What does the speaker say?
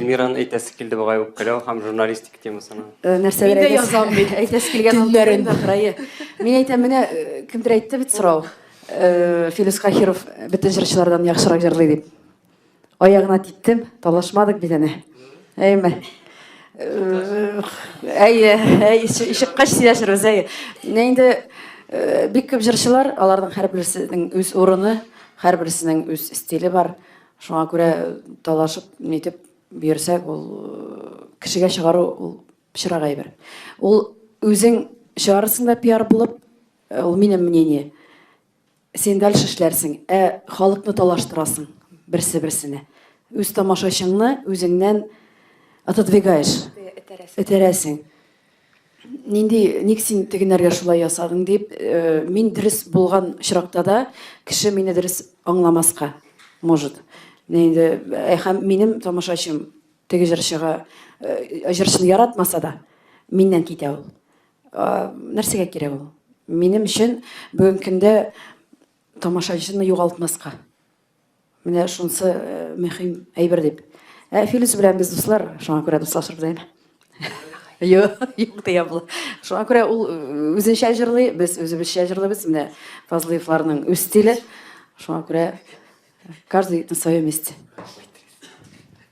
Эльмираны әйтәсе килде бугай ук келәү һәм журналистик темасына. Нәрсәләр Мин дә язам бит. әйтәсе килгән Төннәрен. да крае. Мин әйтәм, менә кемдер әйтте бит сорау. Филис Кахиров бөтен җырчылардан яхшырак җырлый дип. Аягына титтем, талашмадык бит әнә. Әйме. Ишеккач сөйләшербез, әйе. Менә инде бик күп җырчылар, аларның һәрберсенең үз урыны, һәрберсенең үз стиле бар. Шуңа күрә талашып, нитеп бирсәк, ул кешегә чыгару ул пычрак әйбер. Ул үзең чыгарсың да пиар булып, ул минем мнение. Сен дальше эшләрсең, халыкны талаштырасың берсе-берсенә. Үз тамашачыңны үзеңнән отодвигаешь, этерәсең. Ник син тегенәргә шулай ясадың дип, мин дөрес булган чиракта да кеше мине дөрес аңламаска может. Һәм минем тамашачым теге җырчыга җырчыны яратмаса да миннән китә ул. Нәрсәгә кирәк ул? Минем өчен бүген көндә тамашачыны югалтмаска. Менә шунысы мөһим әйбер дип. Филис белән без дуслар, шуңа күрә дуслашырбыз дәйме? Юк дия була. Шуңа күрә ул үзенчә җырлый, без үзебезчә җырлыйбыз. Менә Фазлыевларның үз стиле. Шуңа күрә каждый на своем месте.